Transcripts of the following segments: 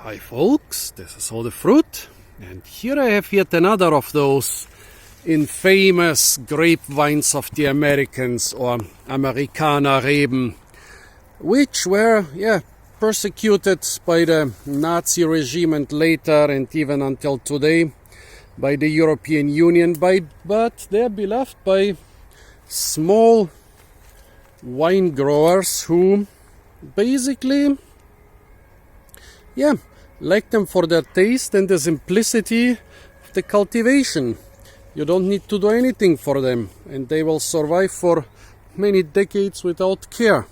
Hi folks, this is all the fruit, and here I have yet another of those infamous grapevines of the Americans, or Amerikaner Reben, which were persecuted by the Nazi regime and later and even until today by the European Union, but they're beloved by small wine growers who basically like them for their taste and the simplicity of the cultivation. You don't need to do anything for them, and they will survive for many decades without care.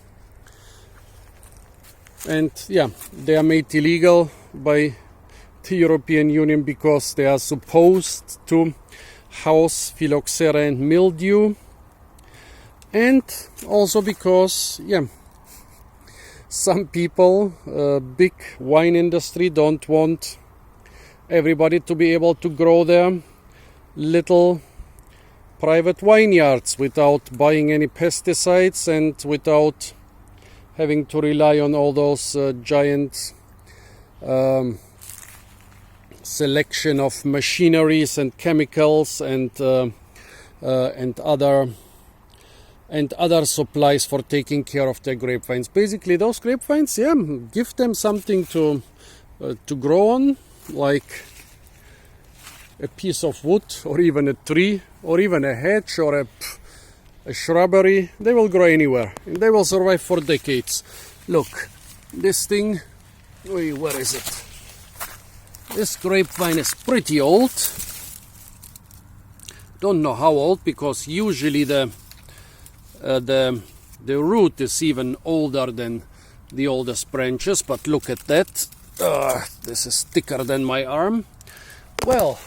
And they are made illegal by the European Union because they are supposed to house phylloxera and mildew, and also because some people, big wine industry, don't want everybody to be able to grow their little private vineyards without buying any pesticides and without having to rely on all those giant selection of machineries and chemicals and other supplies for taking care of their grapevines. Basically, those grapevines, give them something to grow on, like a piece of wood, or even a tree, or even a hedge, or a shrubbery. They will grow anywhere, and they will survive for decades. Look, this thing, where is it? This grapevine is pretty old. Don't know how old, because usually the root is even older than the oldest branches, but look at that. This is thicker than my arm. Well,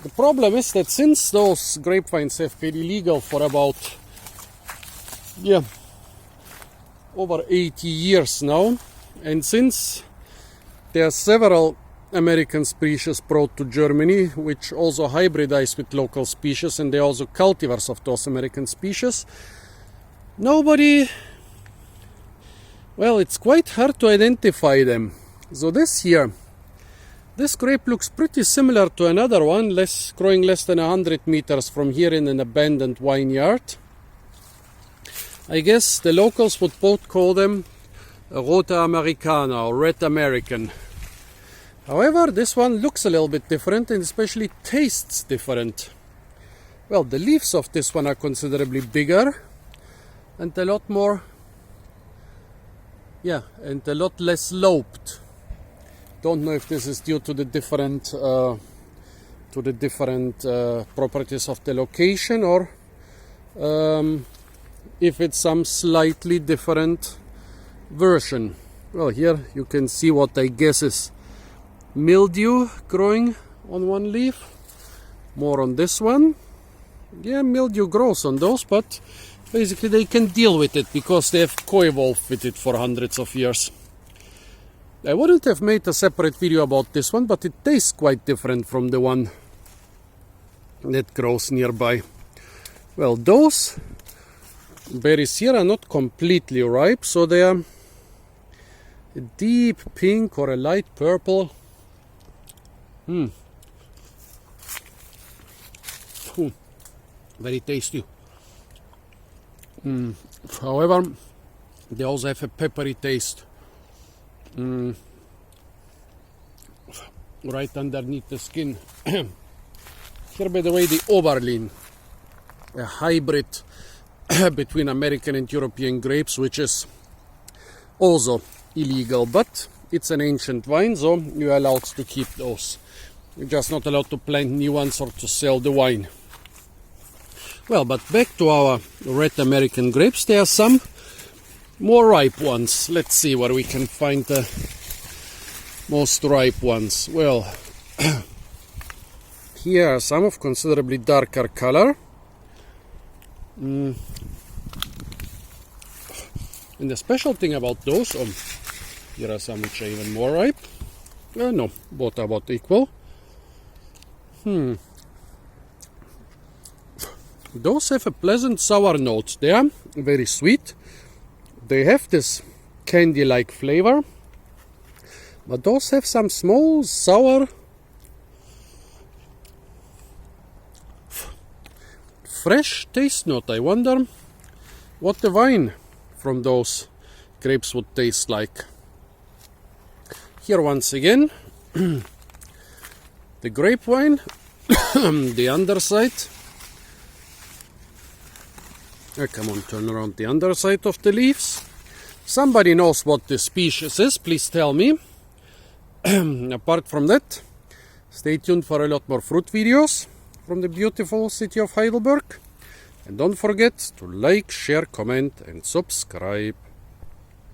the problem is that since those grapevines have been illegal for about over 80 years now, and since there are several American species brought to Germany which also hybridize with local species, and they're also cultivars of those American species, it's quite hard to identify them. So this grape looks pretty similar to another one, growing less than 100 meters from here in an abandoned vineyard. I guess the locals would both call them Rote Americana or Red American. However, this one looks a little bit different and especially tastes different. Well, the leaves of this one are considerably bigger and a lot more, and a lot less lobed. Don't know if this is due to the different properties of the location, or if it's some slightly different version. Well, here you can see what I guess is mildew growing on one leaf. More on this one. Mildew grows on those, but basically they can deal with it because they have co-evolved with it for hundreds of years. I wouldn't have made a separate video about this one, but it tastes quite different from the one that grows nearby. Well, those berries here are not completely ripe, so they are a deep pink or a light purple. Very tasty. However, they also have a peppery taste right underneath the skin. Here, by the way, the Oberlin, a hybrid between American and European grapes, which is also illegal, but it's an ancient vine, so you're allowed to keep those. You're just not allowed to plant new ones or to sell the wine. Well, but back to our red American grapes. There are some more ripe ones. Let's see where we can find the most ripe ones. Well, here are some of considerably darker color. And the special thing about those, here are some which are even more ripe. No, both are about equal. Those have a pleasant sour note. They are very sweet. They have this candy-like flavor. But those have some small, sour, fresh taste note. I wonder what the wine from those grapes would taste like. Here once again, the grape wine, the underside. Come on, turn around the underside of the leaves. Somebody knows what this species is, please tell me. Apart from that, stay tuned for a lot more fruit videos from the beautiful city of Heidelberg. And don't forget to like, share, comment and subscribe.